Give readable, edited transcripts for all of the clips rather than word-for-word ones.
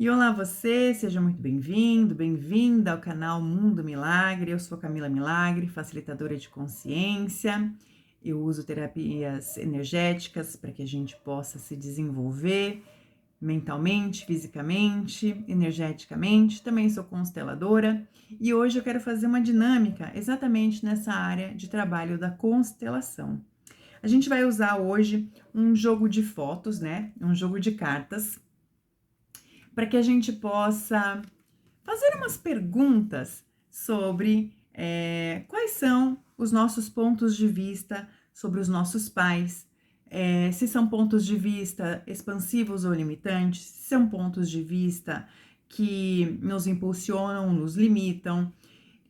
E olá você, seja muito bem-vindo, bem-vinda ao canal Mundo Milagre. Eu sou Camila Milagre, facilitadora de consciência. Eu uso terapias energéticas para que a gente possa se desenvolver mentalmente, fisicamente, energeticamente. Também sou consteladora e hoje eu quero fazer uma dinâmica exatamente nessa área de trabalho da constelação. A gente vai usar hoje um jogo de fotos, né? Um jogo de cartas, para que a gente possa fazer umas perguntas sobre quais são os nossos pontos de vista sobre os nossos pais, se são pontos de vista expansivos ou limitantes, se são pontos de vista que nos impulsionam, nos limitam.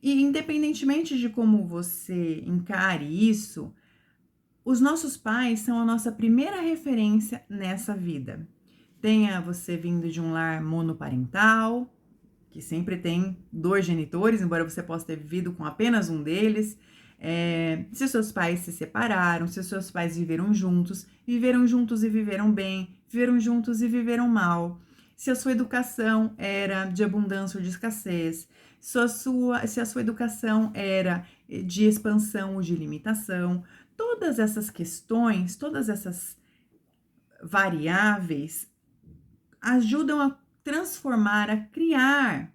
E independentemente de como você encare isso, os nossos pais são a nossa primeira referência nessa vida. Tenha você vindo de um lar monoparental, que sempre tem dois genitores, embora você possa ter vivido com apenas um deles. Se seus pais se separaram, se seus pais viveram juntos e viveram bem, viveram juntos e viveram mal. Se a sua educação era de abundância ou de escassez, se a sua educação era de expansão ou de limitação. Todas essas questões, todas essas variáveis ajudam a transformar, a criar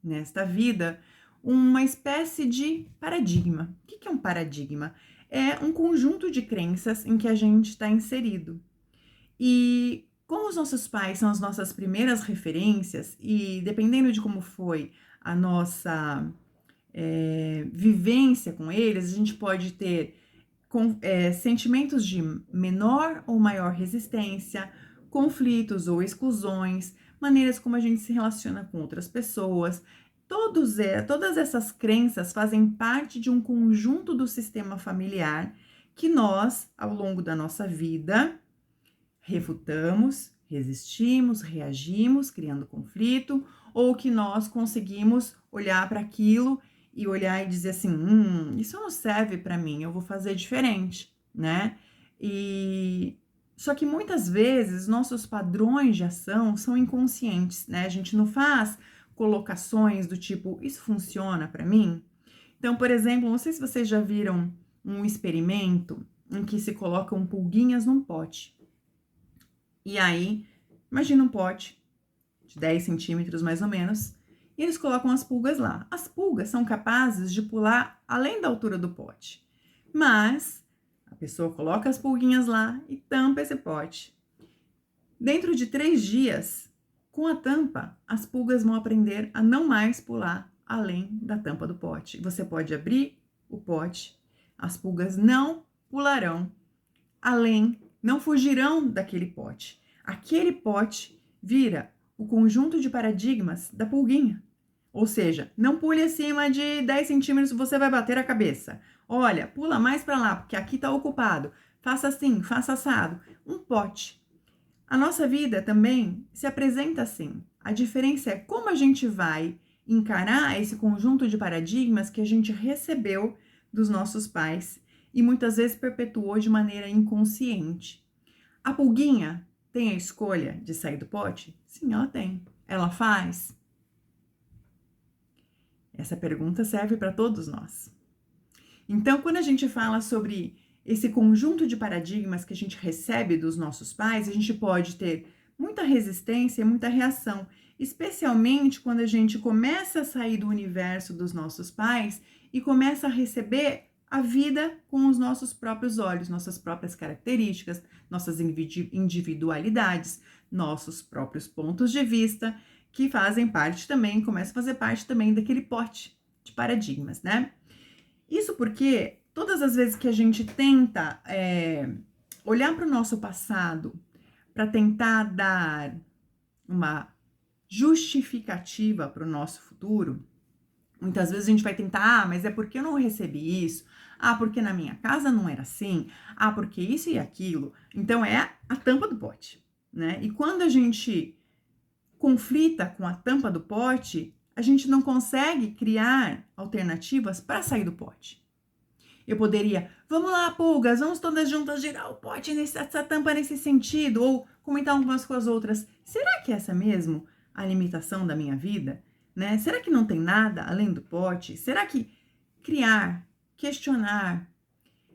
nesta vida uma espécie de paradigma. O que é um paradigma? É um conjunto de crenças em que a gente está inserido. E como os nossos pais são as nossas primeiras referências, e dependendo de como foi a nossa vivência com eles, a gente pode ter sentimentos de menor ou maior resistência, conflitos ou exclusões, maneiras como a gente se relaciona com outras pessoas. Todas essas crenças fazem parte de um conjunto do sistema familiar que nós, ao longo da nossa vida, refutamos, resistimos, reagimos, criando conflito, ou que nós conseguimos olhar para aquilo e olhar e dizer assim, isso não serve para mim, eu vou fazer diferente, né? E só que muitas vezes nossos padrões de ação são inconscientes, né? A gente não faz colocações do tipo, isso funciona para mim? Então, por exemplo, não sei se vocês já viram um experimento em que se colocam pulguinhas num pote. E aí, imagina um pote de 10 centímetros mais ou menos, e eles colocam as pulgas lá. As pulgas são capazes de pular além da altura do pote, mas a pessoa coloca as pulguinhas lá e tampa esse pote. Dentro de 3 dias, com a tampa, as pulgas vão aprender a não mais pular além da tampa do pote. Você pode abrir o pote, as pulgas não pularão além, não fugirão daquele pote. Aquele pote vira o conjunto de paradigmas da pulguinha. Ou seja, não pule acima de 10 centímetros, você vai bater a cabeça. Olha, pula mais para lá, porque aqui está ocupado. Faça assim, faça assado. Um pote. A nossa vida também se apresenta assim. A diferença é como a gente vai encarar esse conjunto de paradigmas que a gente recebeu dos nossos pais e muitas vezes perpetuou de maneira inconsciente. A pulguinha tem a escolha de sair do pote? Sim, ela tem. Ela faz? Essa pergunta serve para todos nós. Então, quando a gente fala sobre esse conjunto de paradigmas que a gente recebe dos nossos pais, a gente pode ter muita resistência e muita reação, especialmente quando a gente começa a sair do universo dos nossos pais e começa a receber a vida com os nossos próprios olhos, nossas próprias características, nossas individualidades, nossos próprios pontos de vista, que fazem parte também, começam a fazer parte também daquele pote de paradigmas, né? Isso porque todas as vezes que a gente tenta olhar para o nosso passado para tentar dar uma justificativa para o nosso futuro, muitas vezes a gente vai tentar, mas é porque eu não recebi isso, porque na minha casa não era assim, porque isso e aquilo. Então é a tampa do pote, né? E quando a gente conflita com a tampa do pote, a gente não consegue criar alternativas para sair do pote. Eu poderia, vamos lá, pulgas, vamos todas juntas girar o pote, essa tampa nesse sentido, ou comentar umas com as outras. Será que é essa mesmo a limitação da minha vida, né? Será que não tem nada além do pote? Será que criar, questionar,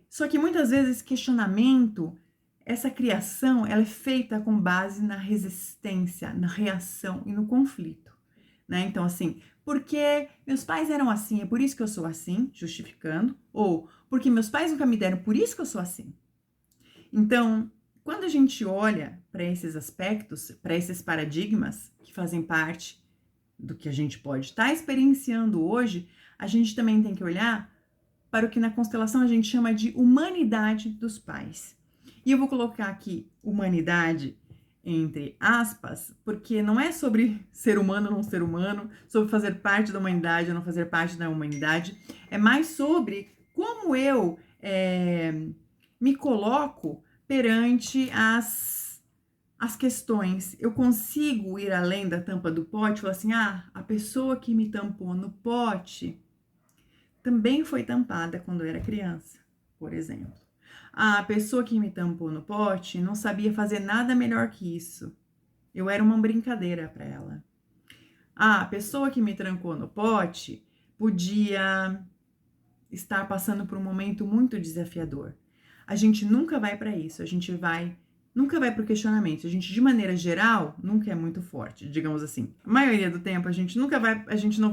só que muitas vezes esse questionamento, essa criação, ela é feita com base na resistência, na reação e no conflito, né? Então, assim, porque meus pais eram assim, é por isso que eu sou assim, justificando, ou porque meus pais nunca me deram, por isso que eu sou assim. Então, quando a gente olha para esses aspectos, para esses paradigmas que fazem parte do que a gente pode estar experienciando hoje, a gente também tem que olhar para o que na constelação a gente chama de humanidade dos pais. E eu vou colocar aqui humanidade entre aspas, porque não é sobre ser humano ou não ser humano, sobre fazer parte da humanidade ou não fazer parte da humanidade, é mais sobre como eu me coloco perante as questões. Eu consigo ir além da tampa do pote e falar assim, a pessoa que me tampou no pote também foi tampada quando eu era criança, por exemplo. A pessoa que me tampou no pote não sabia fazer nada melhor que isso. Eu era uma brincadeira para ela. A pessoa que me trancou no pote podia estar passando por um momento muito desafiador. A gente nunca vai para isso, nunca vai para o questionamento. A gente, de maneira geral, nunca é muito forte, digamos assim. A maioria do tempo a gente não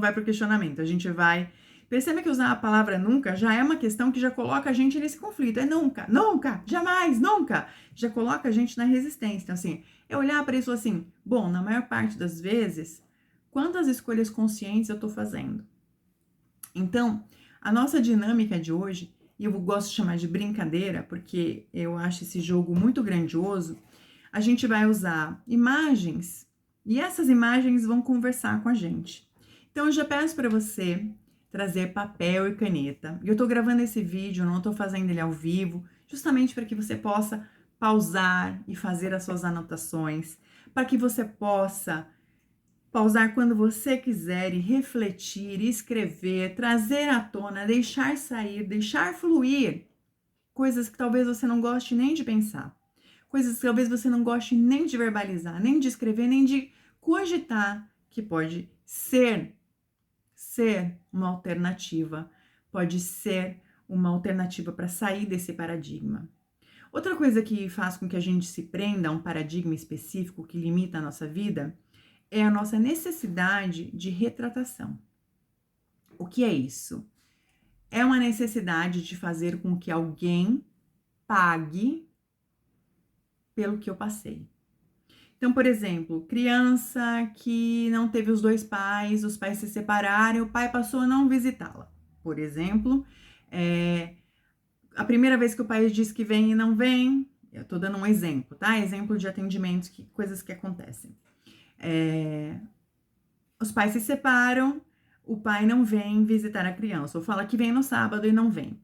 vai para o questionamento, a gente vai. Perceba que usar a palavra nunca já é uma questão que já coloca a gente nesse conflito. É nunca, nunca, jamais, nunca. Já coloca a gente na resistência. Então, assim, é olhar para isso assim, bom, na maior parte das vezes, quantas escolhas conscientes eu tô fazendo? Então, a nossa dinâmica de hoje, e eu gosto de chamar de brincadeira, porque eu acho esse jogo muito grandioso, a gente vai usar imagens, e essas imagens vão conversar com a gente. Então, eu já peço para você trazer papel e caneta. Eu tô gravando esse vídeo, não tô fazendo ele ao vivo, justamente para que você possa pausar e fazer as suas anotações, para que você possa pausar quando você quiser e refletir, escrever, trazer à tona, deixar sair, deixar fluir coisas que talvez você não goste nem de pensar, coisas que talvez você não goste nem de verbalizar, nem de escrever, nem de cogitar, que pode ser uma alternativa, pode ser uma alternativa para sair desse paradigma. Outra coisa que faz com que a gente se prenda a um paradigma específico que limita a nossa vida é a nossa necessidade de retratação. O que é isso? É uma necessidade de fazer com que alguém pague pelo que eu passei. Então, por exemplo, criança que não teve os pais se separaram, o pai passou a não visitá-la. Por exemplo, a primeira vez que o pai diz que vem e não vem, eu tô dando um exemplo, tá? Exemplo de atendimentos, coisas que acontecem. Os pais se separam, o pai não vem visitar a criança, ou fala que vem no sábado e não vem.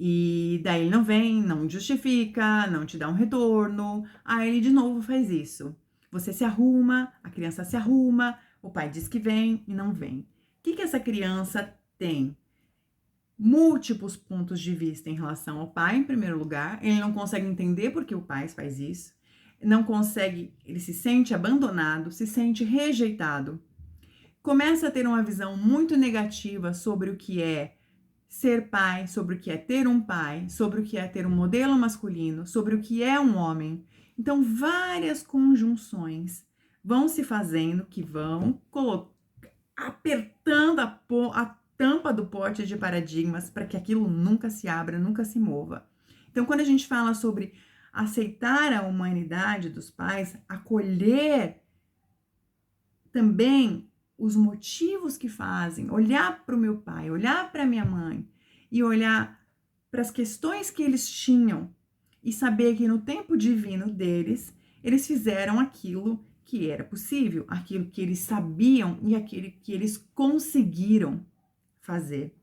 E daí ele não vem, não justifica, não te dá um retorno, aí ele de novo faz isso. Você se arruma, a criança se arruma, o pai diz que vem e não vem. O que essa criança tem? Múltiplos pontos de vista em relação ao pai, em primeiro lugar. Ele não consegue entender por que o pai faz isso. Não consegue, ele se sente abandonado, se sente rejeitado. Começa a ter uma visão muito negativa sobre o que é ser pai, sobre o que é ter um pai, sobre o que é ter um modelo masculino, sobre o que é um homem. Então, várias conjunções vão se fazendo que vão apertando a tampa do pote de paradigmas para que aquilo nunca se abra, nunca se mova. Então, quando a gente fala sobre aceitar a humanidade dos pais, acolher também os motivos que fazem, olhar para o meu pai, olhar para minha mãe e olhar para as questões que eles tinham e saber que no tempo divino deles, eles fizeram aquilo que era possível, aquilo que eles sabiam e aquilo que eles conseguiram fazer.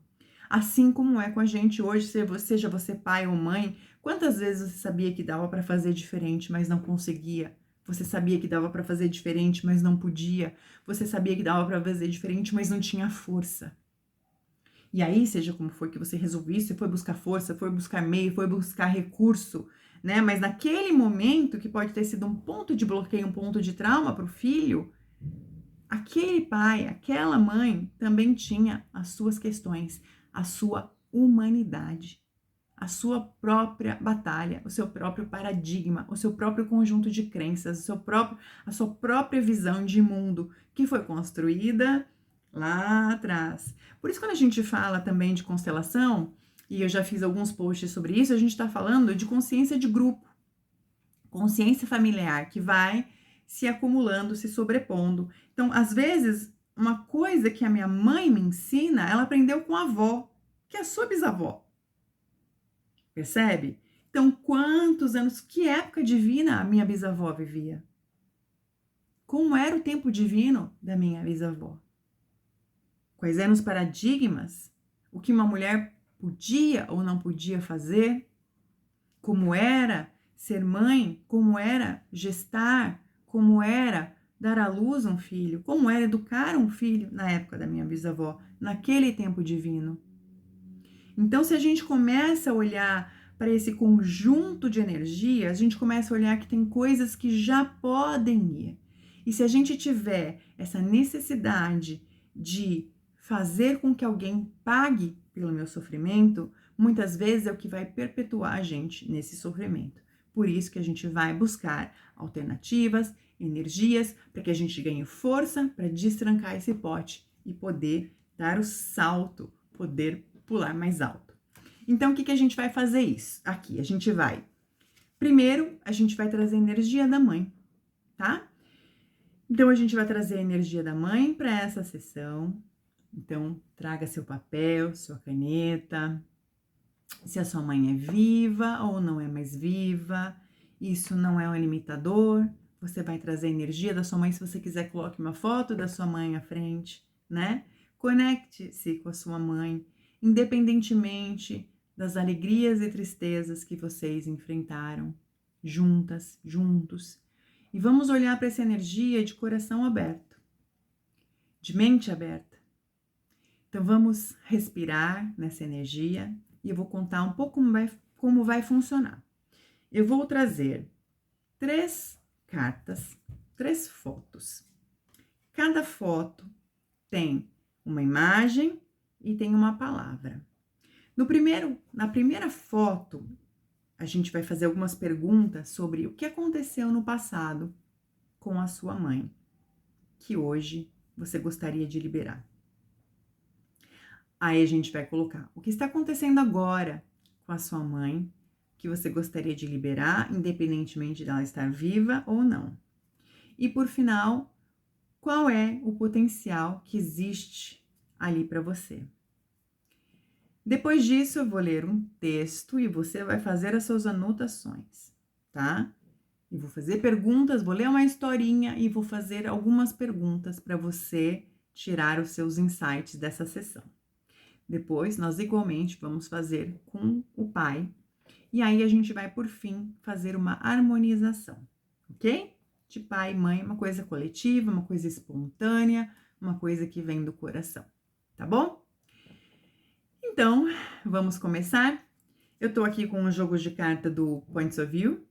Assim como é com a gente hoje, seja você pai ou mãe, quantas vezes você sabia que dava para fazer diferente, mas não conseguia? Você sabia que dava para fazer diferente, mas não podia. Você sabia que dava para fazer diferente, mas não tinha força. E aí, seja como foi que você resolveu isso, você foi buscar força, foi buscar meio, foi buscar recurso, né? Mas naquele momento, que pode ter sido um ponto de bloqueio, um ponto de trauma para o filho, aquele pai, aquela mãe também tinha as suas questões, a sua humanidade, a sua própria batalha, o seu próprio paradigma, o seu próprio conjunto de crenças, a sua própria visão de mundo que foi construída lá atrás. Por isso, quando a gente fala também de constelação, e eu já fiz alguns posts sobre isso, a gente está falando de consciência de grupo, consciência familiar, que vai se acumulando, se sobrepondo. Então, às vezes, uma coisa que a minha mãe me ensina, ela aprendeu com a avó, que é a sua bisavó. Percebe? Então, quantos anos, que época divina a minha bisavó vivia? Como era o tempo divino da minha bisavó? Quais eram os paradigmas? O que uma mulher podia ou não podia fazer? Como era ser mãe? Como era gestar? Como era dar à luz um filho? Como era educar um filho na época da minha bisavó, naquele tempo divino? Então, se a gente começa a olhar para esse conjunto de energias, a gente começa a olhar que tem coisas que já podem ir. E se a gente tiver essa necessidade de fazer com que alguém pague pelo meu sofrimento, muitas vezes é o que vai perpetuar a gente nesse sofrimento. Por isso que a gente vai buscar alternativas, energias, para que a gente ganhe força para destrancar esse pote e poder dar o salto, poder pular mais alto. Então, o que a gente vai fazer isso? Aqui, a gente vai... Primeiro, a gente vai trazer a energia da mãe, tá? Então, a gente vai trazer a energia da mãe para essa sessão. Então, traga seu papel, sua caneta. Se a sua mãe é viva ou não é mais viva, isso não é um limitador. Você vai trazer a energia da sua mãe. Se você quiser, coloque uma foto da sua mãe à frente, né? Conecte-se com a sua mãe, independentemente das alegrias e tristezas que vocês enfrentaram, juntas, juntos. E vamos olhar para essa energia de coração aberto, de mente aberta. Então, vamos respirar nessa energia e eu vou contar um pouco como vai funcionar. Eu vou trazer 3 cartas, 3 fotos. Cada foto tem uma imagem e tem uma palavra. Na primeira foto, a gente vai fazer algumas perguntas sobre o que aconteceu no passado com a sua mãe, que hoje você gostaria de liberar. Aí a gente vai colocar o que está acontecendo agora com a sua mãe, que você gostaria de liberar, independentemente dela estar viva ou não. E por final, qual é o potencial que existe ali para você? Depois disso, eu vou ler um texto e você vai fazer as suas anotações, tá? E vou fazer perguntas, vou ler uma historinha e vou fazer algumas perguntas para você tirar os seus insights dessa sessão. Depois, nós igualmente vamos fazer com o pai. E aí, a gente vai, por fim, fazer uma harmonização, ok? De pai e mãe, uma coisa coletiva, uma coisa espontânea, uma coisa que vem do coração, tá bom? Então, vamos começar. Eu tô aqui com um jogo de carta do Points of View,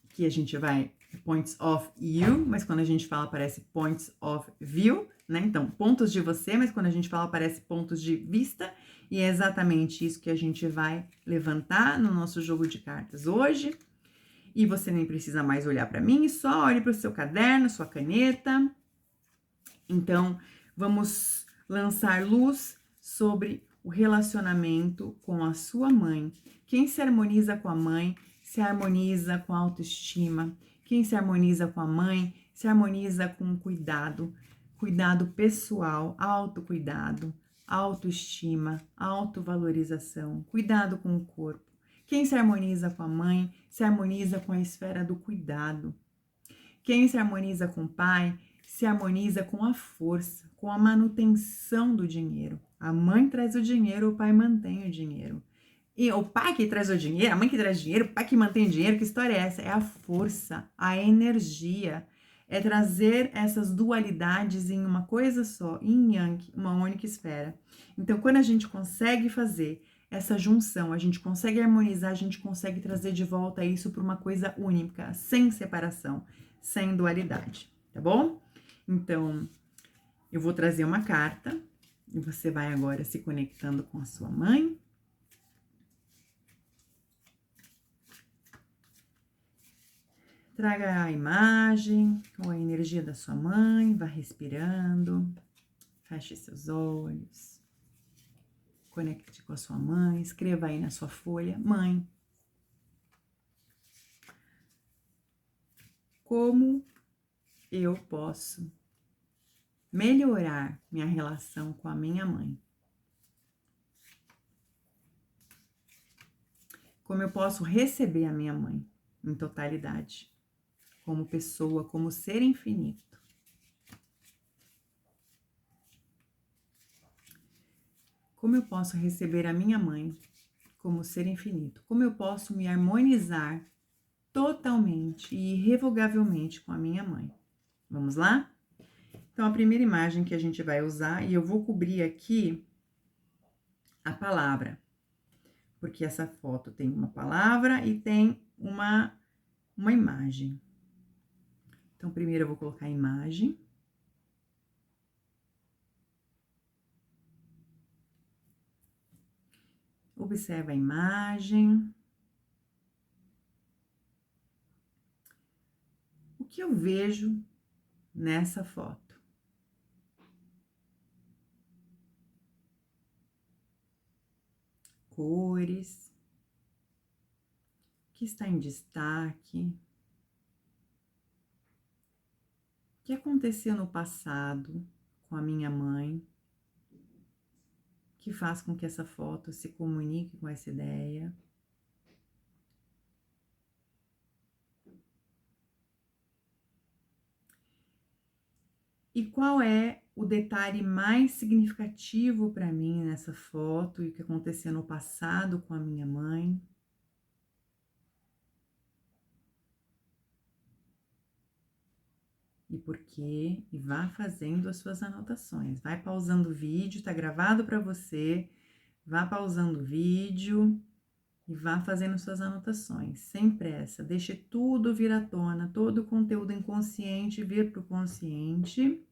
que a gente vai... Points of You, mas quando a gente fala parece Points of View, né? Então, pontos de você, mas quando a gente fala parece pontos de vista, e é exatamente isso que a gente vai levantar no nosso jogo de cartas hoje. E você nem precisa mais olhar para mim, só olhe para o seu caderno, sua caneta. Então, vamos lançar luz sobre o relacionamento com a sua mãe. Quem se harmoniza com a mãe, se harmoniza com a autoestima. Quem se harmoniza com a mãe, se harmoniza com o cuidado pessoal, autocuidado, autoestima, autovalorização, cuidado com o corpo. Quem se harmoniza com a mãe, se harmoniza com a esfera do cuidado. Quem se harmoniza com o pai, se harmoniza com a força, com a manutenção do dinheiro. A mãe traz o dinheiro, o pai mantém o dinheiro. E o pai que traz o dinheiro, a mãe que traz dinheiro, o pai que mantém dinheiro, que história é essa? É a força, a energia. É trazer essas dualidades em uma coisa só, yin yang, uma única esfera. Então, quando a gente consegue fazer essa junção, a gente consegue harmonizar, a gente consegue trazer de volta isso para uma coisa única, sem separação, sem dualidade, tá bom? Então, eu vou trazer uma carta e você vai agora se conectando com a sua mãe. Traga a imagem ou a energia da sua mãe, vá respirando, feche seus olhos, conecte com a sua mãe, escreva aí na sua folha: mãe, como eu posso melhorar minha relação com a minha mãe? Como eu posso receber a minha mãe em totalidade, como pessoa, como ser infinito? Como eu posso receber a minha mãe como ser infinito? Como eu posso me harmonizar totalmente e irrevogavelmente com a minha mãe? Vamos lá? Então, a primeira imagem que a gente vai usar, e eu vou cobrir aqui a palavra, porque essa foto tem uma palavra e tem uma imagem. Então, primeiro eu vou colocar a imagem. Observa a imagem. O que eu vejo nessa foto? Cores. O que está em destaque? O que aconteceu no passado com a minha mãe, que faz com que essa foto se comunique com essa ideia? E qual é o detalhe mais significativo para mim nessa foto e o que aconteceu no passado com a minha mãe? E por quê? E vá fazendo as suas anotações. Vai pausando o vídeo, tá gravado para você. Vá pausando o vídeo e vá fazendo suas anotações, sem pressa. Deixe tudo vir à tona, todo o conteúdo inconsciente vir para o consciente.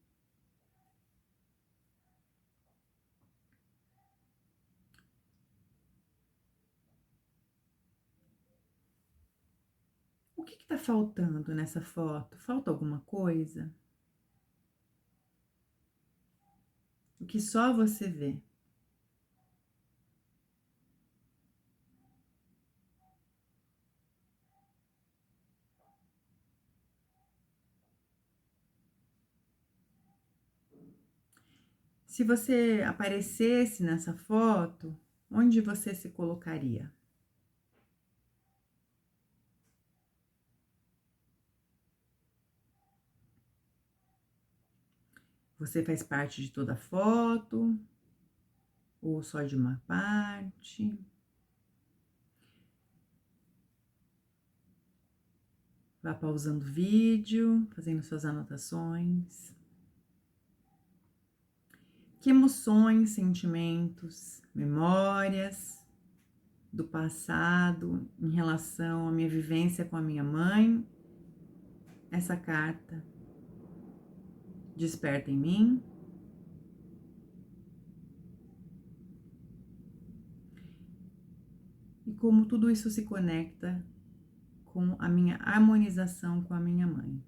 O que está faltando nessa foto? Falta alguma coisa? O que só você vê? Se você aparecesse nessa foto, onde você se colocaria? Você faz parte de toda a foto? Ou só de uma parte? Vá pausando o vídeo, fazendo suas anotações. Que emoções, sentimentos, memórias do passado em relação à minha vivência com a minha mãe, essa carta desperta em mim? E como tudo isso se conecta com a minha harmonização com a minha mãe?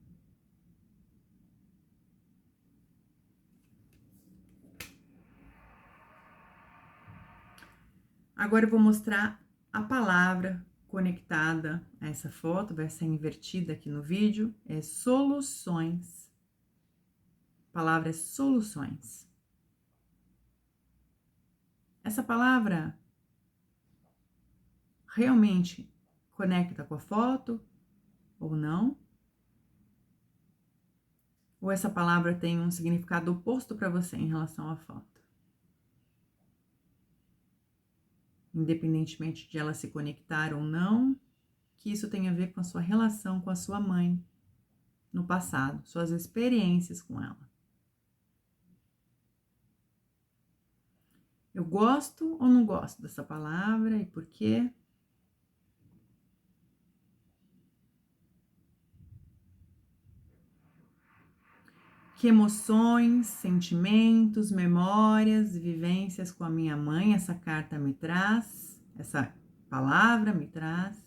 Agora eu vou mostrar a palavra conectada a essa foto, vai ser invertida aqui no vídeo, é soluções. A palavra é soluções. Essa palavra realmente conecta com a foto ou não? Ou essa palavra tem um significado oposto para você em relação à foto? Independentemente de ela se conectar ou não, que isso tem a ver com a sua relação com a sua mãe no passado, suas experiências com ela. Eu gosto ou não gosto dessa palavra e por quê? O Que emoções, sentimentos, memórias, vivências com a minha mãe essa carta me traz, essa palavra me traz.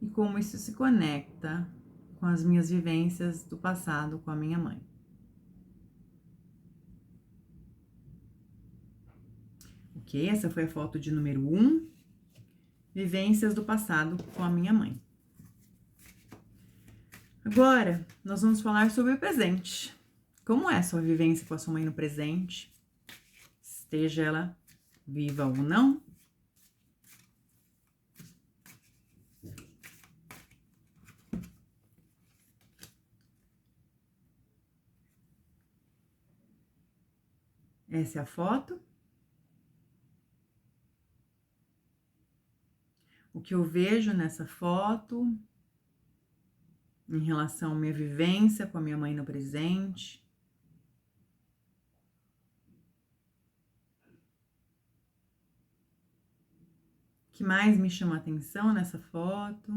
E como isso se conecta com as minhas vivências do passado com a minha mãe. Ok, essa foi a foto de número 1. Vivências do passado com a minha mãe. Agora, nós vamos falar sobre o presente. Como é a sua vivência com a sua mãe no presente? Esteja ela viva ou não? Essa é a foto. O que eu vejo nessa foto em relação à minha vivência com a minha mãe no presente. O que mais me chama a atenção nessa foto?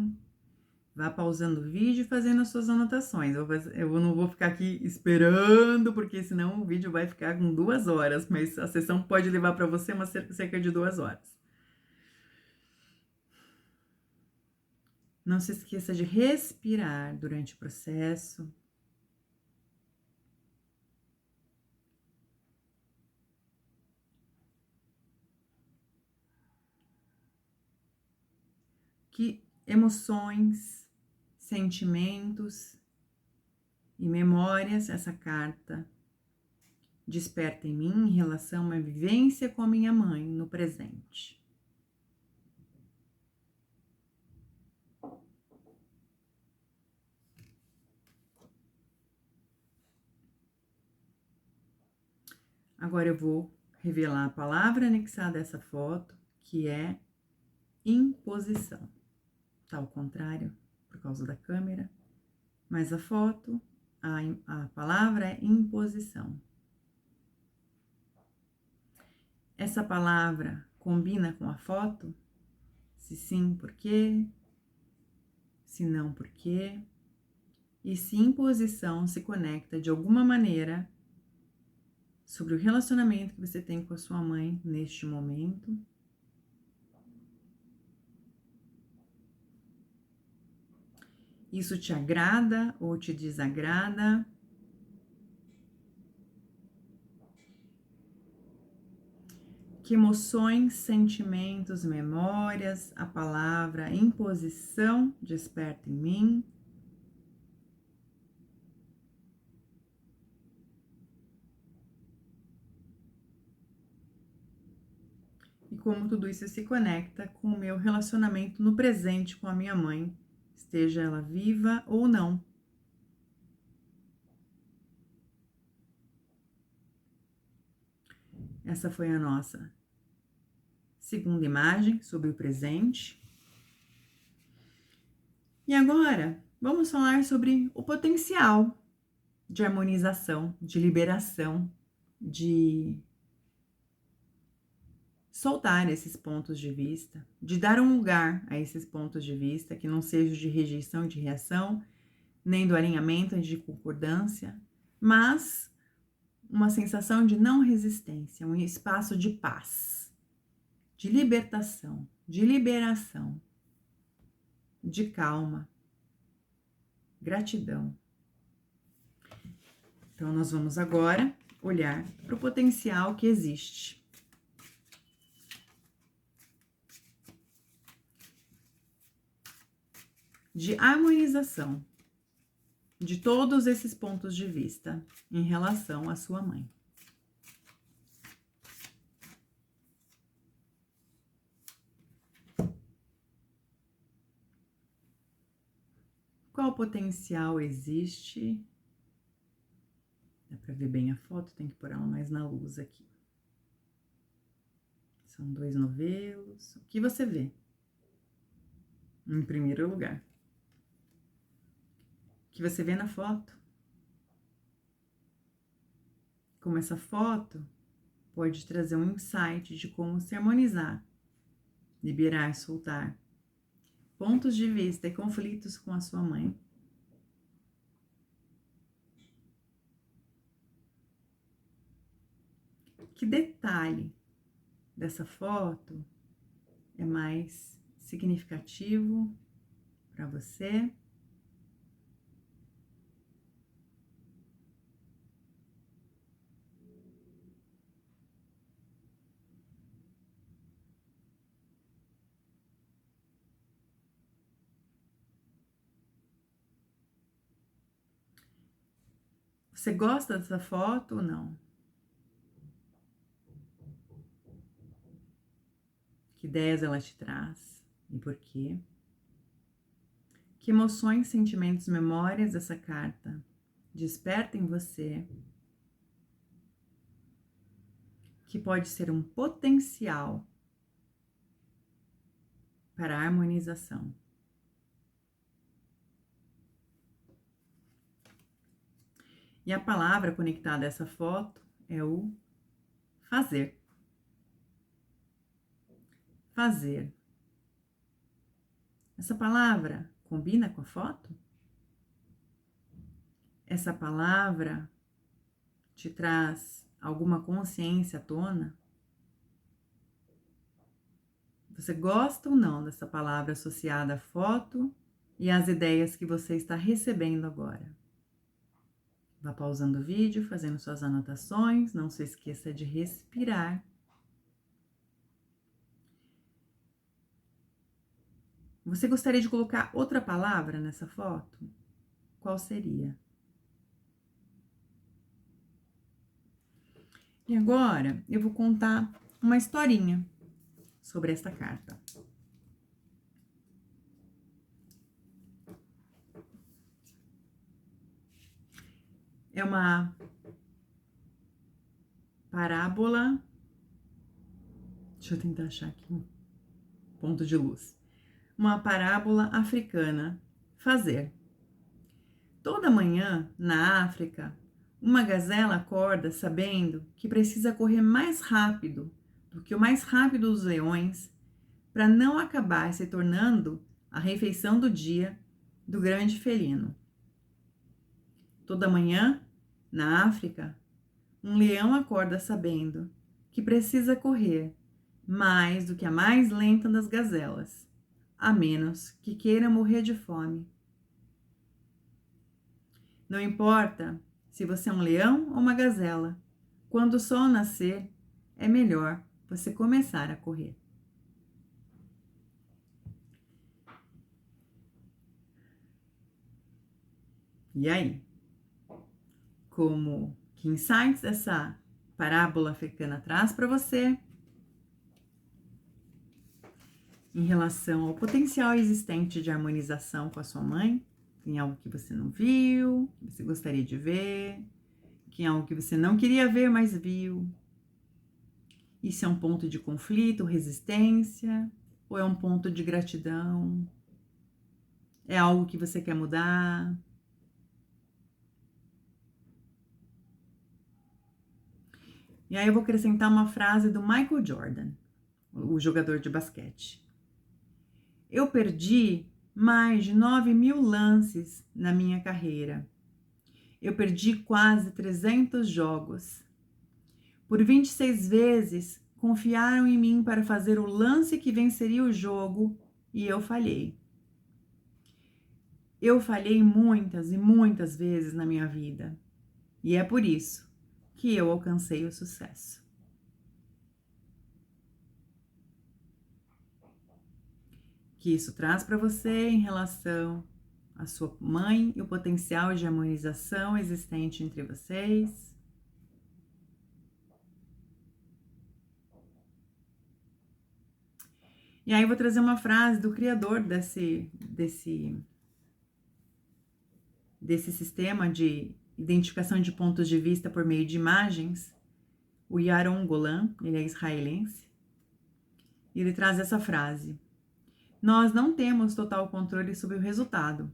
Vá pausando o vídeo e fazendo as suas anotações. Eu não vou ficar aqui esperando, porque senão o vídeo vai ficar com 2 horas, mas a sessão pode levar para você cerca de 2 horas. Não se esqueça de respirar durante o processo. Que emoções, sentimentos e memórias essa carta desperta em mim em relação a uma vivência com a minha mãe no presente. Agora eu vou revelar a palavra anexada a essa foto, que é imposição. Tá ao contrário, por causa da câmera, mas a foto, a palavra é imposição. Essa palavra combina com a foto? Se sim, por quê? Se não, por quê? E se imposição se conecta de alguma maneira sobre o relacionamento que você tem com a sua mãe neste momento. Isso te agrada ou te desagrada? Que emoções, sentimentos, memórias, a palavra imposição desperta em mim? E como tudo isso se conecta com o meu relacionamento no presente com a minha mãe, esteja ela viva ou não. Essa foi a nossa segunda imagem sobre o presente. E agora, vamos falar sobre o potencial de harmonização, de liberação, de soltar esses pontos de vista, de dar um lugar a esses pontos de vista que não sejam de rejeição e de reação, nem do alinhamento e de concordância, mas uma sensação de não resistência, um espaço de paz, de libertação, de liberação, de calma, gratidão. Então, nós vamos agora olhar para o potencial que existe. De harmonização de todos esses pontos de vista em relação à sua mãe. Qual potencial existe? Dá para ver bem a foto, tem que pôr ela mais na luz aqui. São 2 novelos. O que você vê? Em primeiro lugar. O que você vê na foto? Como essa foto pode trazer um insight de como se harmonizar, liberar, soltar pontos de vista e conflitos com a sua mãe. Que detalhe dessa foto é mais significativo para você? Você gosta dessa foto ou não? Que ideias ela te traz e por quê? Que emoções, sentimentos, memórias essa carta desperta em você, que pode ser um potencial para a harmonização. E a palavra conectada a essa foto é o fazer. Fazer. Essa palavra combina com a foto? Essa palavra te traz alguma consciência à tona? Você gosta ou não dessa palavra associada à foto e às ideias que você está recebendo agora? Vá pausando o vídeo, fazendo suas anotações, não se esqueça de respirar. Você gostaria de colocar outra palavra nessa foto? Qual seria? E agora eu vou contar uma historinha sobre esta carta. É uma parábola. Deixa eu tentar achar aqui um ponto de luz. Uma parábola africana. Fazer. Toda manhã, na África, uma gazela acorda sabendo que precisa correr mais rápido do que o mais rápido dos leões para não acabar se tornando a refeição do dia do grande felino. Toda manhã, na África, um leão acorda sabendo que precisa correr mais do que a mais lenta das gazelas, a menos que queira morrer de fome. Não importa se você é um leão ou uma gazela, quando o sol nascer, é melhor você começar a correr. E aí? Que insights essa parábola africana traz para você em relação ao potencial existente de harmonização com a sua mãe? Tem algo que você não viu, que você gostaria de ver, que é algo que você não queria ver, mas viu? Isso é um ponto de conflito, resistência, ou é um ponto de gratidão? É algo que você quer mudar? E aí eu vou acrescentar uma frase do Michael Jordan, o jogador de basquete. Eu perdi mais de 9.000 lances na minha carreira. Eu perdi quase 300 jogos. Por 26 vezes, confiaram em mim para fazer o lance que venceria o jogo e eu falhei. Eu falhei muitas e muitas vezes na minha vida. E é por isso que eu alcancei o sucesso. Que isso traz para você em relação à sua mãe e o potencial de harmonização existente entre vocês. E aí eu vou trazer uma frase do criador desse sistema de identificação de pontos de vista por meio de imagens, o Yaron Golan, ele é israelense, e ele traz essa frase: nós não temos total controle sobre o resultado,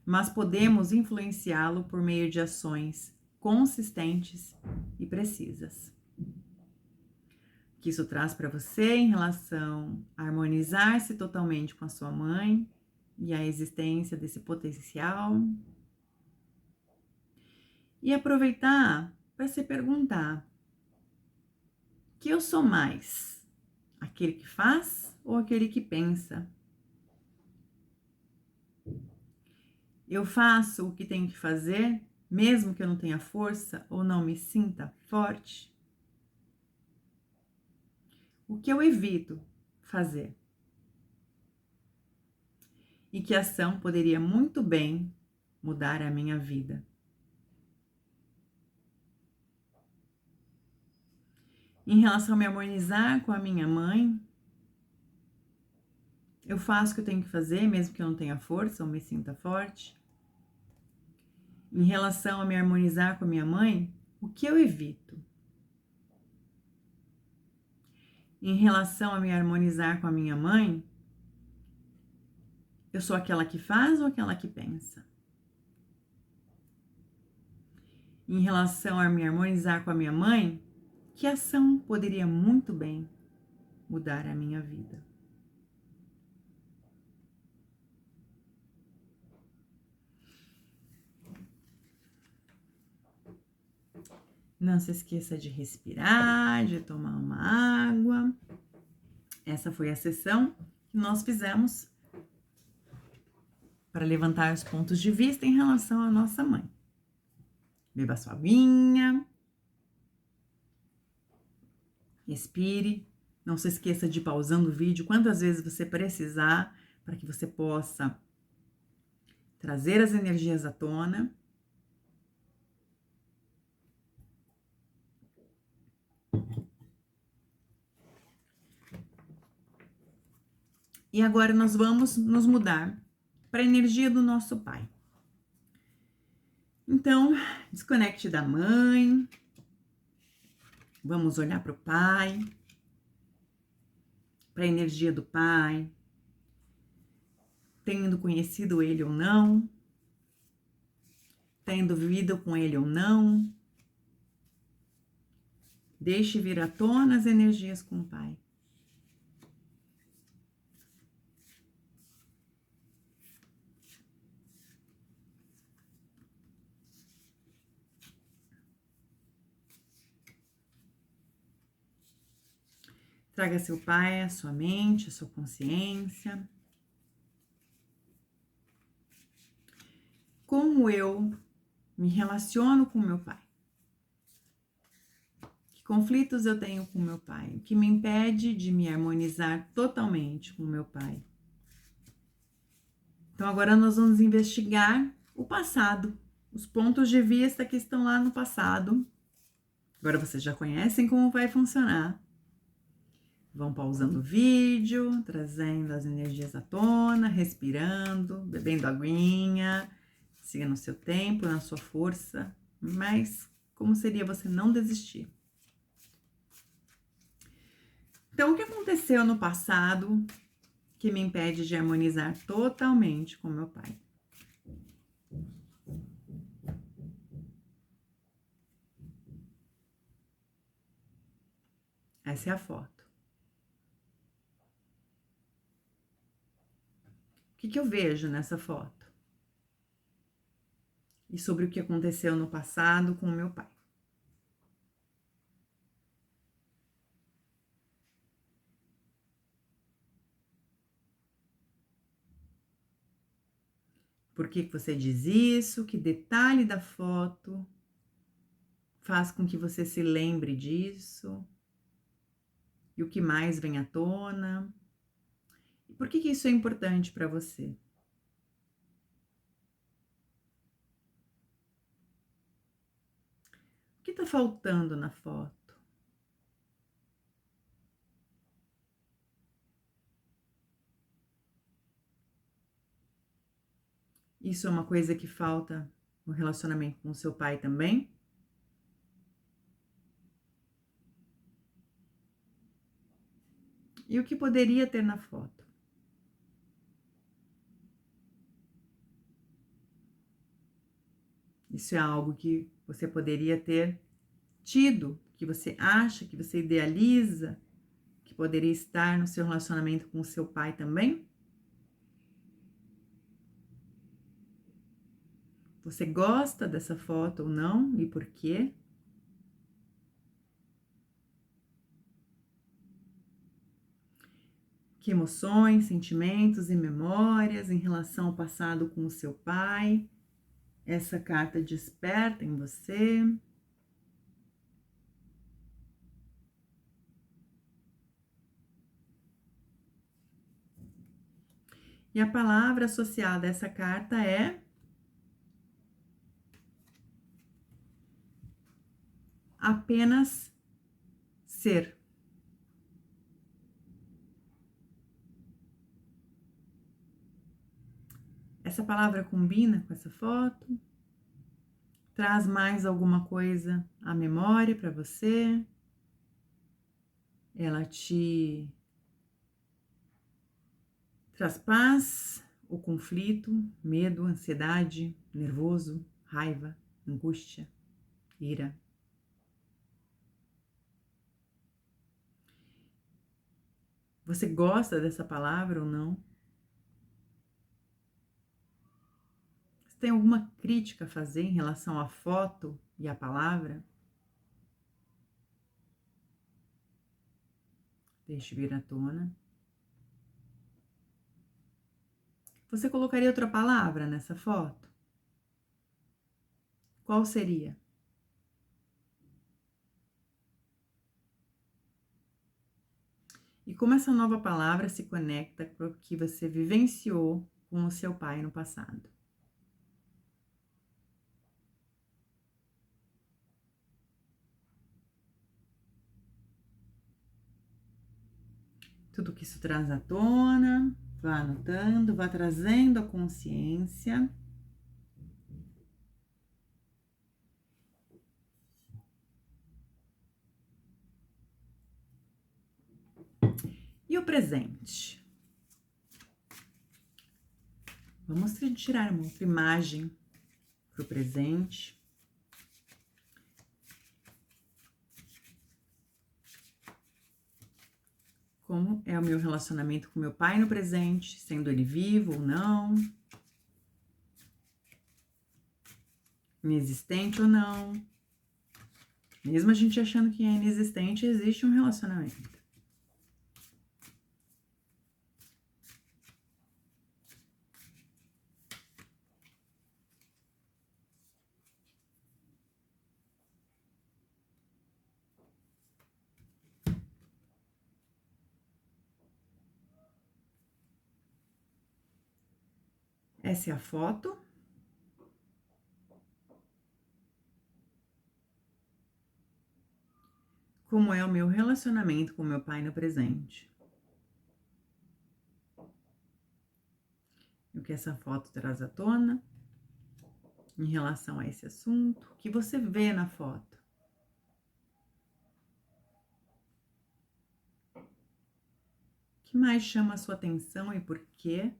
mas podemos influenciá-lo por meio de ações consistentes e precisas. O que isso traz para você em relação a harmonizar-se totalmente com a sua mãe e a existência desse potencial. E aproveitar para se perguntar: Que eu sou mais? Aquele que faz ou aquele que pensa? Eu faço o que tenho que fazer, mesmo que eu não tenha força ou não me sinta forte? O que eu evito fazer? E que ação poderia muito bem mudar a minha vida? Em relação a me harmonizar com a minha mãe, eu faço o que eu tenho que fazer, mesmo que eu não tenha força ou me sinta forte? Em relação a me harmonizar com a minha mãe, o que eu evito? Em relação a me harmonizar com a minha mãe, eu sou aquela que faz ou aquela que pensa? Em relação a me harmonizar com a minha mãe, que ação poderia muito bem mudar a minha vida? Não se esqueça de respirar, de tomar uma água. Essa foi a sessão que nós fizemos para levantar os pontos de vista em relação à nossa mãe. Beba sua aguinha, respire. Não se esqueça de ir pausando o vídeo quantas vezes você precisar para que você possa trazer as energias à tona. E agora nós vamos nos mudar para a energia do nosso pai. Então, desconecte da mãe. Vamos olhar para o pai, para a energia do pai, tendo conhecido ele ou não, tendo vivido com ele ou não. Deixe vir à tona as energias com o pai. Traga seu pai à sua mente, à sua consciência. Como eu me relaciono com meu pai? Que conflitos eu tenho com meu pai? O que me impede de me harmonizar totalmente com meu pai? Então agora nós vamos investigar o passado, os pontos de vista que estão lá no passado. Agora vocês já conhecem como vai funcionar. Vão pausando o vídeo, trazendo as energias à tona, respirando, bebendo aguinha, siga no seu tempo, na sua força, mas como seria você não desistir? Então, o que aconteceu no passado que me impede de harmonizar totalmente com meu pai? Essa é a foto. O que eu vejo nessa foto? E sobre o que aconteceu no passado com o meu pai. Por que você diz isso? Que detalhe da foto faz com que você se lembre disso? E o que mais vem à tona? E por que isso é importante para você? O que está faltando na foto? Isso é uma coisa que falta no relacionamento com o seu pai também? E o que poderia ter na foto? Isso é algo que você poderia ter tido, que você acha, que você idealiza, que poderia estar no seu relacionamento com o seu pai também? Você gosta dessa foto ou não? E por quê? Que emoções, sentimentos e memórias em relação ao passado com o seu pai essa carta desperta em você? E a palavra associada a essa carta é apenas ser. Essa palavra combina com essa foto? Traz mais alguma coisa à memória para você? Ela te traz paz ou conflito, medo, ansiedade, nervoso, raiva, angústia, ira? Você gosta dessa palavra ou não? Você tem alguma crítica a fazer em relação à foto e à palavra? Deixe vir à tona. Você colocaria outra palavra nessa foto? Qual seria? E como essa nova palavra se conecta com o que você vivenciou com o seu pai no passado? Tudo que isso traz à tona, vá anotando, vá trazendo a consciência. E o presente? Vamos tirar uma outra imagem para o presente. Como é o meu relacionamento com meu pai no presente, sendo ele vivo ou não, inexistente ou não. Mesmo a gente achando que é inexistente, existe um relacionamento. Essa é a foto. Como é o meu relacionamento com meu pai no presente? O que essa foto traz à tona em relação a esse assunto? O que você vê na foto? O que mais chama a sua atenção e por quê?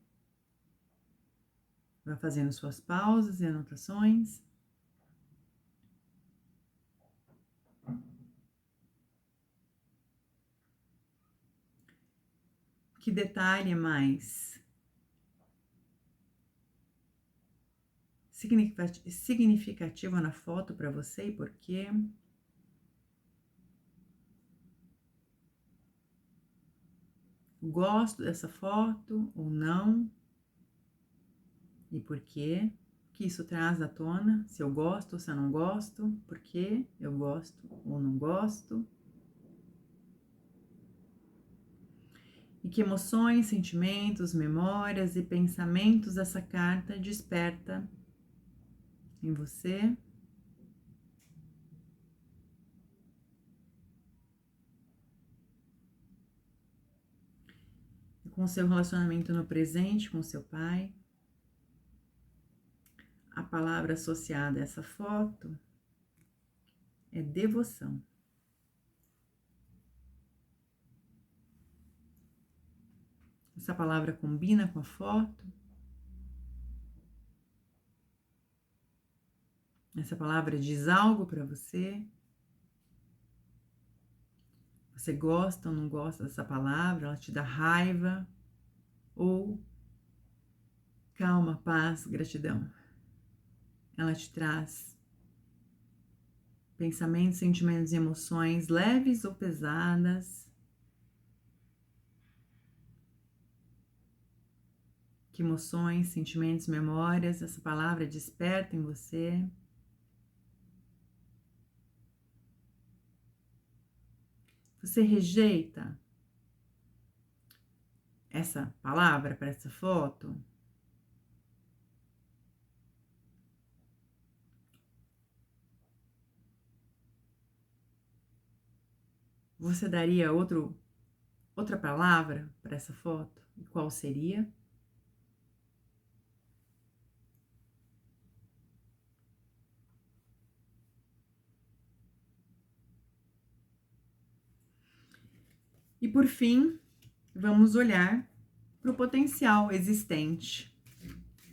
Vai fazendo suas pausas e anotações. Que detalhe é mais significativo na foto para você e por quê? Gosto dessa foto ou não? E por quê? O que isso traz à tona? Se eu gosto ou se eu não gosto? Por que eu gosto ou não gosto? E que emoções, sentimentos, memórias e pensamentos essa carta desperta em você? E com o seu relacionamento no presente com seu pai? A palavra associada a essa foto é devoção. Essa palavra combina com a foto? Essa palavra diz algo para você? Você gosta ou não gosta dessa palavra? Ela te dá raiva? Ou calma, paz, gratidão? Ela te traz pensamentos, sentimentos e emoções leves ou pesadas? Que emoções, sentimentos, memórias essa palavra desperta em você? Você rejeita essa palavra para essa foto? Você daria outra palavra para essa foto? E qual seria? E por fim, vamos olhar para o potencial existente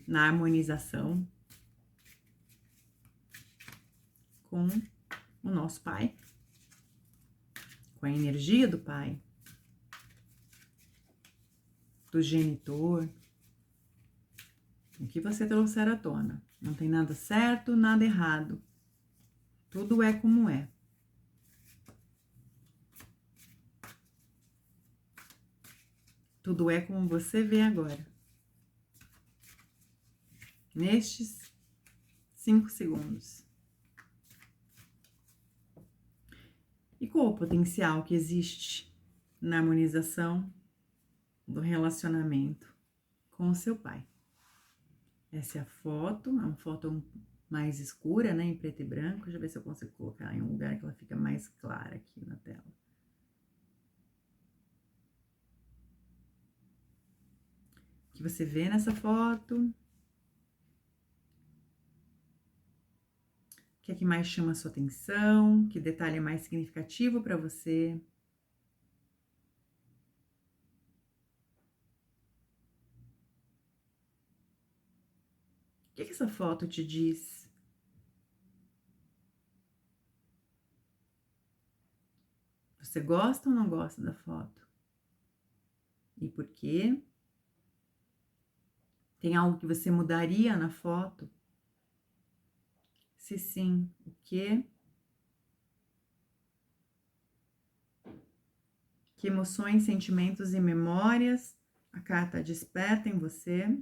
na harmonização com o nosso pai, com a energia do pai, do genitor, o que você trouxer à tona. Não tem nada certo, nada errado. Tudo é como é. Tudo é como você vê agora. Nestes 5 segundos. E qual o potencial que existe na harmonização do relacionamento com o seu pai? Essa é a foto, é uma foto mais escura, né, em preto e branco. Deixa eu ver se eu consigo colocar em um lugar que ela fica mais clara aqui na tela. O que você vê nessa foto? O que é que mais chama a sua atenção? Que detalhe é mais significativo para você? O que essa foto te diz? Você gosta ou não gosta da foto? E por quê? Tem algo que você mudaria na foto? Se sim, o quê? Que emoções, sentimentos e memórias a carta desperta em você?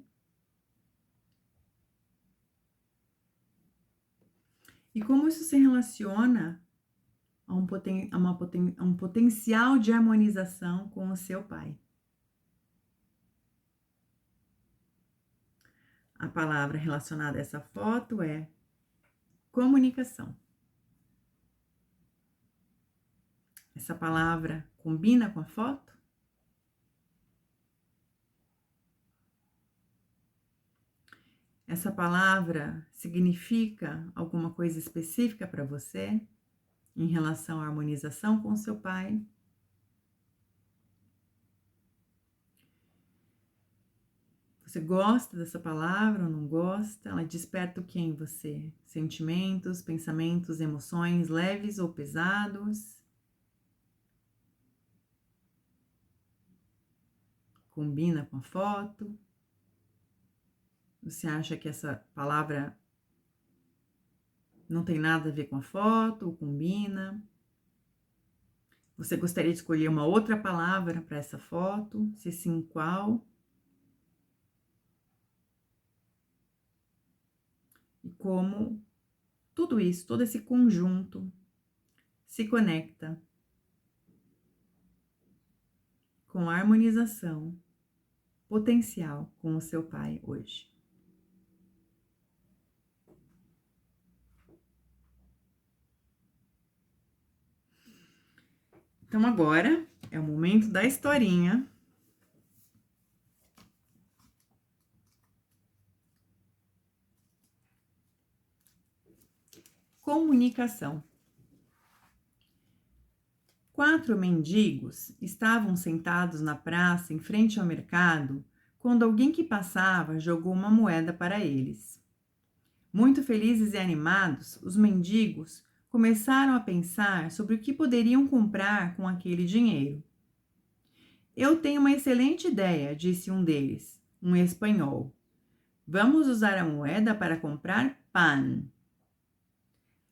E como isso se relaciona a um potencial de harmonização com o seu pai? A palavra relacionada a essa foto é comunicação. Essa palavra combina com a foto? Essa palavra significa alguma coisa específica para você em relação à harmonização com seu pai? Você gosta dessa palavra ou não gosta? Ela desperta o que em você? Sentimentos, pensamentos, emoções leves ou pesados? Combina com a foto? Você acha que essa palavra não tem nada a ver com a foto ou combina? Você gostaria de escolher uma outra palavra para essa foto? Se sim, qual? E como tudo isso, todo esse conjunto se conecta com a harmonização potencial com o seu pai hoje. Então agora é o momento da historinha. Comunicação. 4 mendigos estavam sentados na praça em frente ao mercado quando alguém que passava jogou uma moeda para eles. Muito felizes e animados, os mendigos começaram a pensar sobre o que poderiam comprar com aquele dinheiro. Eu tenho uma excelente ideia, disse um deles, um espanhol. Vamos usar a moeda para comprar pan.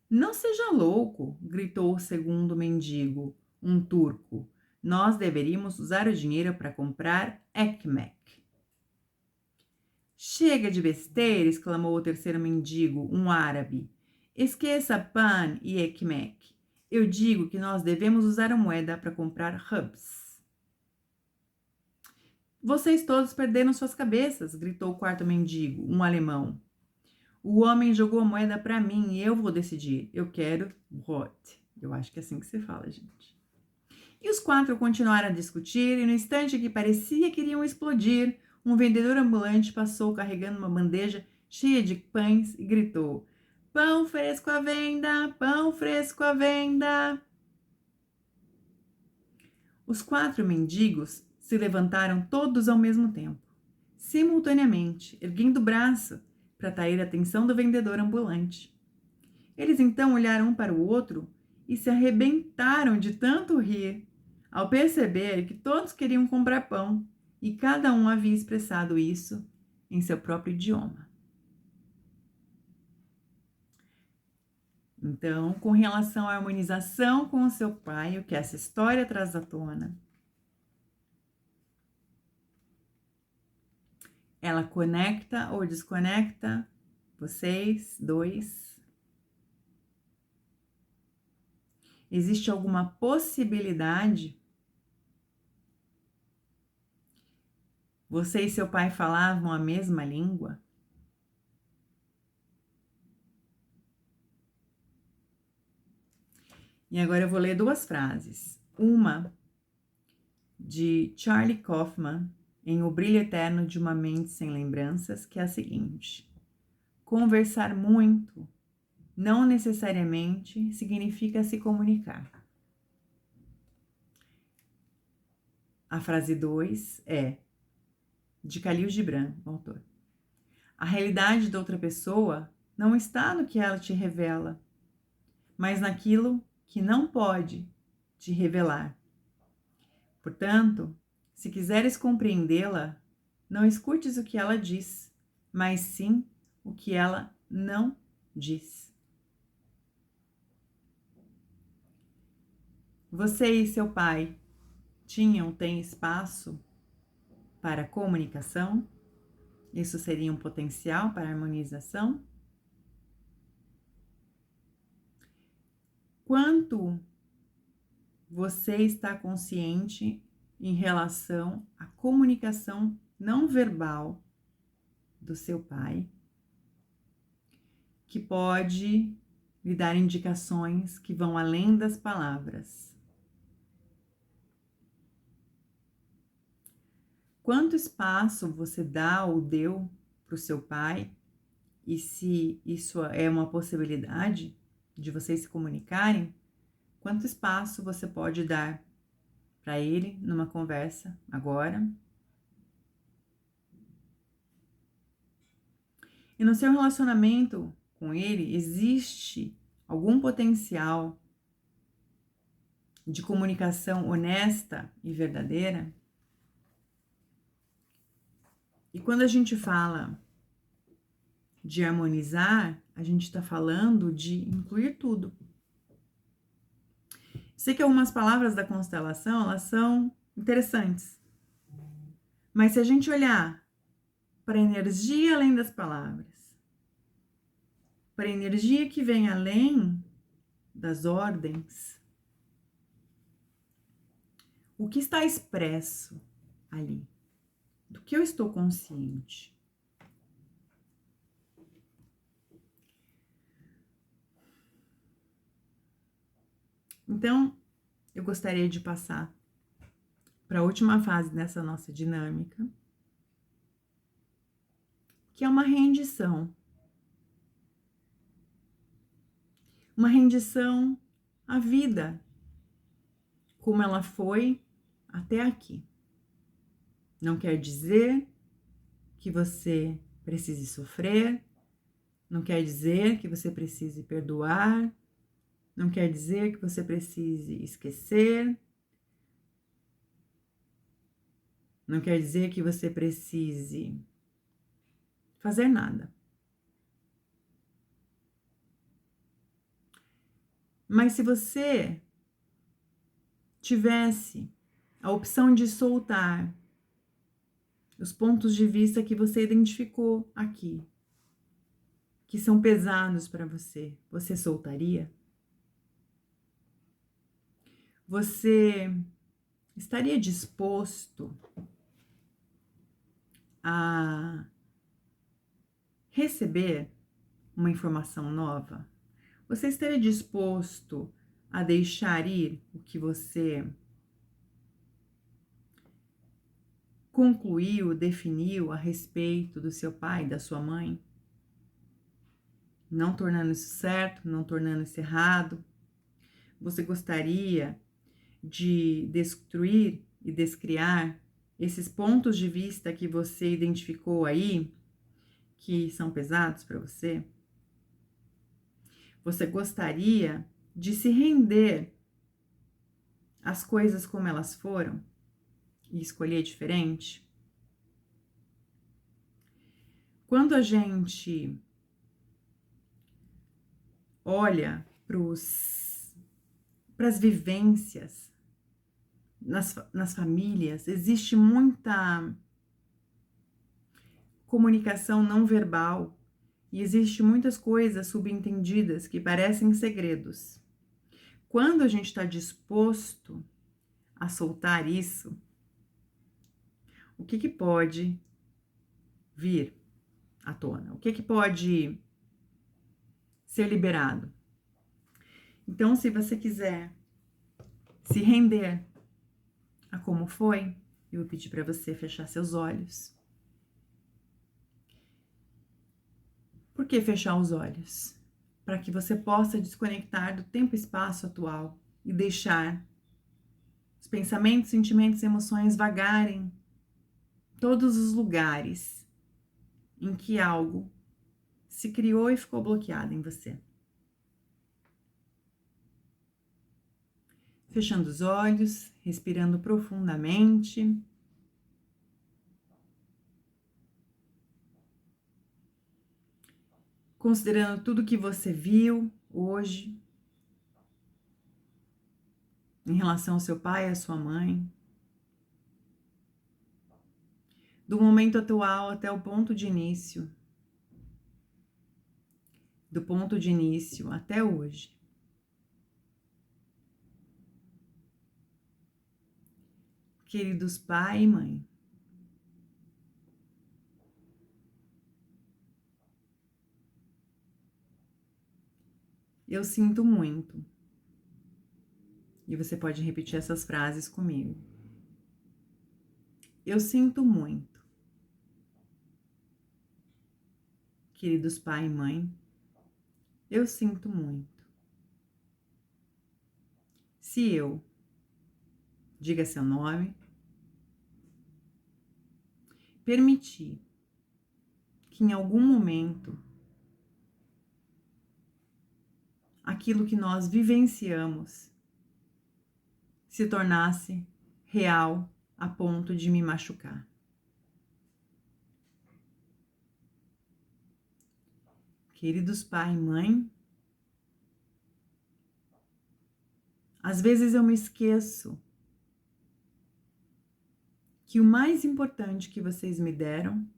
Não seja louco, gritou o segundo mendigo, um turco. Nós deveríamos usar o dinheiro para comprar ekmek. Chega de besteira, exclamou o terceiro mendigo, um árabe. Esqueça pan e ekmek. Eu digo que nós devemos usar a moeda para comprar hubs. Vocês todos perderam suas cabeças, gritou o quarto mendigo, um alemão. O homem jogou a moeda para mim e eu vou decidir. Eu quero Brot. Eu acho que é assim que se fala, gente. E os quatro continuaram a discutir e no instante que parecia que iriam explodir, um vendedor ambulante passou carregando uma bandeja cheia de pães e gritou: Pão fresco à venda! Pão fresco à venda! Os quatro mendigos se levantaram todos ao mesmo tempo, simultaneamente, erguendo o braço para atrair a atenção do vendedor ambulante. Eles então olharam um para o outro e se arrebentaram de tanto rir, ao perceber que todos queriam comprar pão e cada um havia expressado isso em seu próprio idioma. Então, com relação à harmonização com o seu pai, o que essa história traz à tona? Ela conecta ou desconecta vocês dois? Existe alguma possibilidade? Você e seu pai falavam a mesma língua? E agora eu vou ler duas frases. Uma de Charlie Kaufman, em O Brilho Eterno de uma Mente Sem Lembranças, que é a seguinte: conversar muito não necessariamente significa se comunicar. A frase 2 é de Khalil Gibran, o autor. A realidade da outra pessoa não está no que ela te revela, mas naquilo que não pode te revelar. Portanto, se quiseres compreendê-la, não escutes o que ela diz, mas sim o que ela não diz. Você e seu pai têm espaço para comunicação? Isso seria um potencial para harmonização? Quanto você está consciente em relação à comunicação não verbal do seu pai, que pode lhe dar indicações que vão além das palavras? Quanto espaço você dá ou deu para o seu pai? E se isso é uma possibilidade de vocês se comunicarem, quanto espaço você pode dar para ele numa conversa agora? E no seu relacionamento com ele, existe algum potencial de comunicação honesta e verdadeira? E quando a gente fala de harmonizar, a gente está falando de incluir tudo. Sei que algumas palavras da constelação, elas são interessantes. Mas se a gente olhar para a energia além das palavras, para a energia que vem além das ordens, o que está expresso ali? Do que eu estou consciente? Então, eu gostaria de passar para a última fase dessa nossa dinâmica, que é uma rendição. Uma rendição à vida, como ela foi até aqui. Não quer dizer que você precise sofrer, não quer dizer que você precise perdoar, não quer dizer que você precise esquecer, não quer dizer que você precise fazer nada. Mas se você tivesse a opção de soltar os pontos de vista que você identificou aqui, que são pesados para você, você soltaria? Você estaria disposto a receber uma informação nova? Você estaria disposto a deixar ir o que você concluiu, definiu a respeito do seu pai e da sua mãe? Não tornando isso certo, não tornando isso errado? Você gostaria de destruir e descriar esses pontos de vista que você identificou aí, que são pesados para você? Você gostaria de se render às coisas como elas foram e escolher diferente? Quando a gente olha para as vivências nas famílias, existe muita comunicação não verbal e existe muitas coisas subentendidas que parecem segredos. Quando a gente está disposto a soltar isso, o que pode vir à tona? O que pode ser liberado? Então, se você quiser se render a como foi, eu vou pedir para você fechar seus olhos. Por que fechar os olhos? Para que você possa desconectar do tempo e espaço atual e deixar os pensamentos, sentimentos e emoções vagarem todos os lugares em que algo se criou e ficou bloqueado em você. Fechando os olhos, respirando profundamente. Considerando tudo que você viu hoje em relação ao seu pai e à sua mãe. Do momento atual até o ponto de início. Do ponto de início até hoje. Queridos pai e mãe, eu sinto muito. E você pode repetir essas frases comigo. Eu sinto muito. Queridos pai e mãe, eu sinto muito. Se eu, diga seu nome, permitir que em algum momento aquilo que nós vivenciamos se tornasse real a ponto de me machucar. Queridos pai e mãe, às vezes eu me esqueço que o mais importante que vocês me deram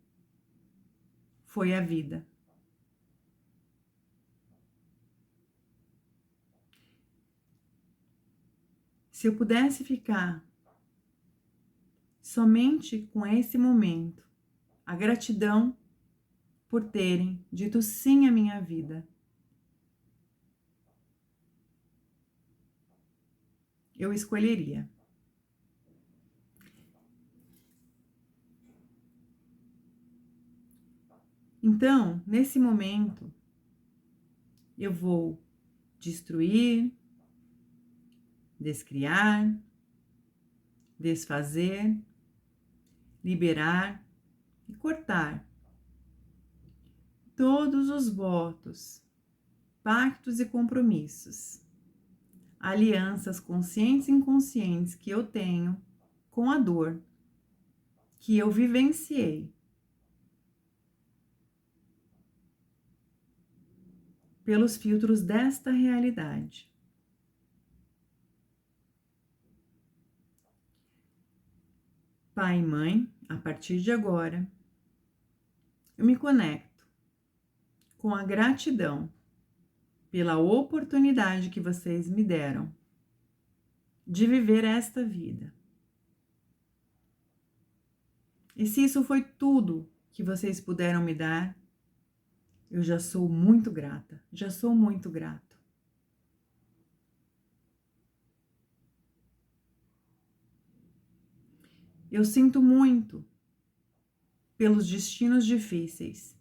foi a vida. Se eu pudesse ficar somente com esse momento, a gratidão por terem dito sim à minha vida, eu escolheria. Então, nesse momento, eu vou destruir, descriar, desfazer, liberar e cortar todos os votos, pactos e compromissos, alianças conscientes e inconscientes que eu tenho com a dor que eu vivenciei pelos filtros desta realidade. Pai e mãe, A partir de agora, eu me conecto com a gratidão pela oportunidade que vocês me deram de viver esta vida. E se isso foi tudo que vocês puderam me dar, eu já sou muito grata, já sou muito grato. Eu sinto muito pelos destinos difíceis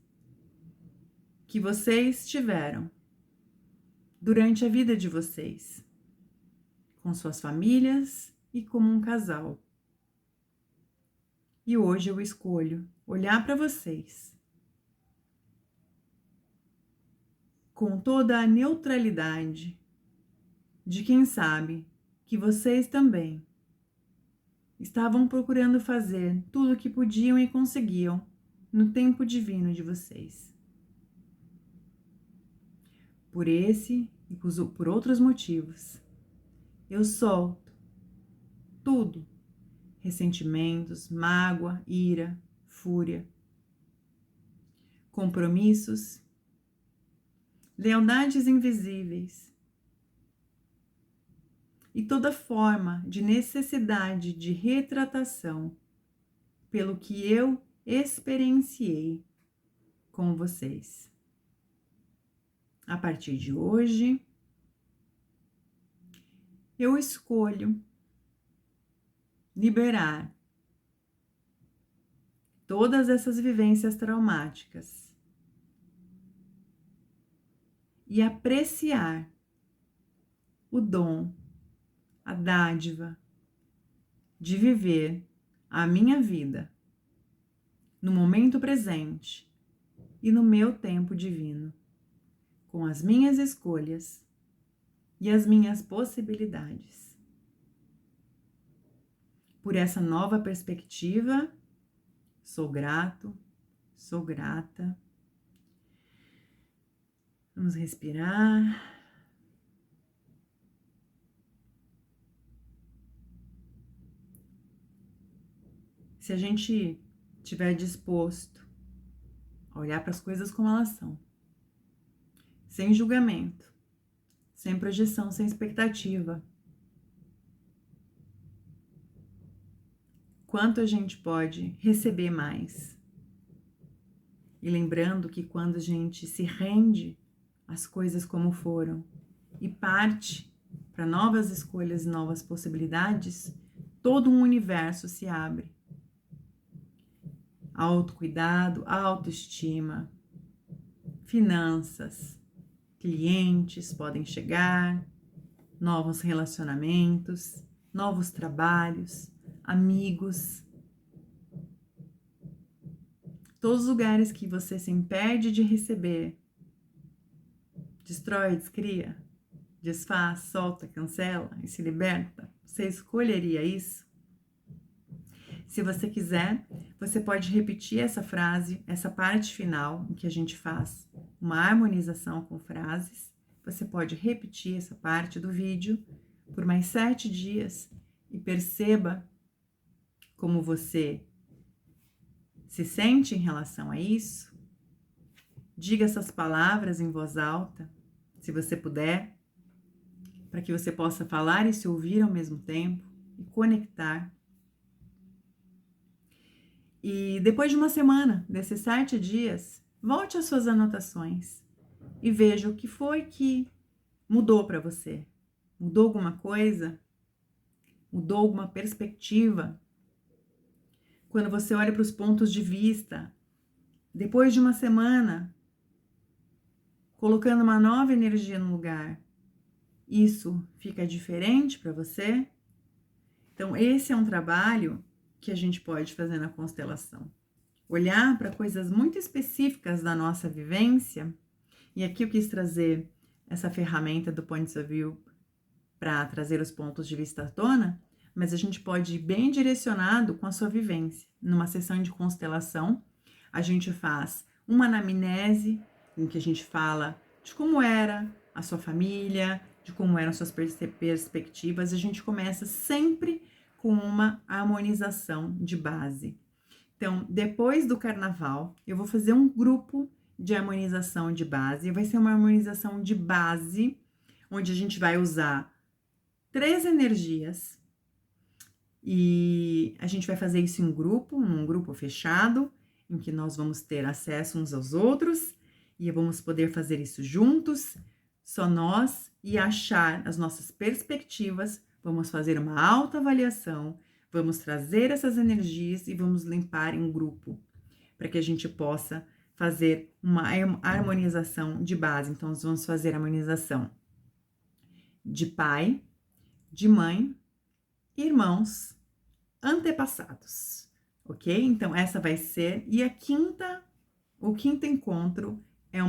que vocês tiveram durante a vida de vocês, com suas famílias e como um casal. E hoje eu escolho olhar para vocês com toda a neutralidade de quem sabe que vocês também estavam procurando fazer tudo o que podiam e conseguiam no tempo divino de vocês. Por esse e por outros motivos, eu solto tudo: ressentimentos, mágoa, ira, fúria, compromissos, lealdades invisíveis e toda forma de necessidade de retratação pelo que eu experienciei com vocês. A partir de hoje, eu escolho liberar todas essas vivências traumáticas e apreciar o dom, a dádiva de viver a minha vida no momento presente e no meu tempo divino, com as minhas escolhas e as minhas possibilidades. Por essa nova perspectiva, sou grato, sou grata. Vamos respirar. Se a gente estiver disposto a olhar para as coisas como elas são, sem julgamento, sem projeção, sem expectativa, quanto a gente pode receber mais? E lembrando que quando a gente se rende às coisas como foram e parte para novas escolhas e novas possibilidades, todo um universo se abre. Autocuidado, autoestima, finanças, clientes podem chegar, novos relacionamentos, novos trabalhos, amigos. Todos os lugares que você se impede de receber, destrói, descria, desfaz, solta, cancela e se liberta, você escolheria isso? Se você quiser, você pode repetir essa frase, essa parte final, em que a gente faz uma harmonização com frases. Você pode repetir essa parte do vídeo por mais 7 dias e perceba como você se sente em relação a isso. Diga essas palavras em voz alta, se você puder, para que você possa falar e se ouvir ao mesmo tempo e conectar. E depois de uma semana, desses 7 dias, volte às suas anotações e veja o que foi que mudou para você. Mudou alguma coisa? Mudou alguma perspectiva? Quando você olha para os pontos de vista, depois de uma semana, colocando uma nova energia no lugar, isso fica diferente para você? Então, esse é um trabalho que a gente pode fazer na constelação. Olhar para coisas muito específicas da nossa vivência, e aqui eu quis trazer essa ferramenta do Points of View para trazer os pontos de vista à tona, mas a gente pode ir bem direcionado com a sua vivência. Numa sessão de constelação, a gente faz uma anamnese, em que a gente fala de como era a sua família, de como eram suas perspectivas, a gente começa sempre com uma harmonização de base. Então, depois do carnaval, eu vou fazer um grupo de harmonização de base. Vai ser uma harmonização de base, onde a gente vai usar 3 energias. E a gente vai fazer isso em grupo, num grupo fechado, em que nós vamos ter acesso uns aos outros e vamos poder fazer isso juntos, só nós, e achar as nossas perspectivas. Vamos fazer uma autoavaliação, vamos trazer essas energias e vamos limpar em grupo, para que a gente possa fazer uma harmonização de base. Então, nós vamos fazer a harmonização de pai, de mãe, irmãos, antepassados, ok? Então, essa vai ser. E o quinto encontro é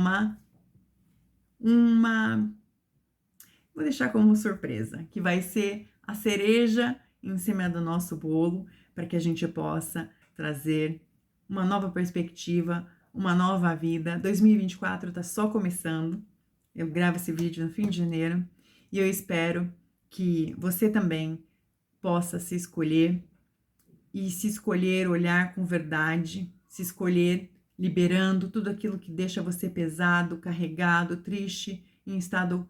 vou deixar como surpresa, que vai ser a cereja em cima do nosso bolo, para que a gente possa trazer uma nova perspectiva, uma nova vida. 2024 está só começando. Eu gravo esse vídeo no fim de janeiro e eu espero que você também possa se escolher e se escolher olhar com verdade, se escolher liberando tudo aquilo que deixa você pesado, carregado, triste, em estado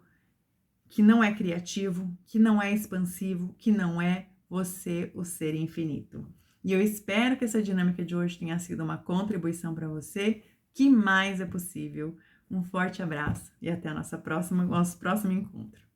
que não é criativo, que não é expansivo, que não é você, o ser infinito. E eu espero que essa dinâmica de hoje tenha sido uma contribuição para você. Que mais é possível? Um forte abraço e até nosso próximo encontro.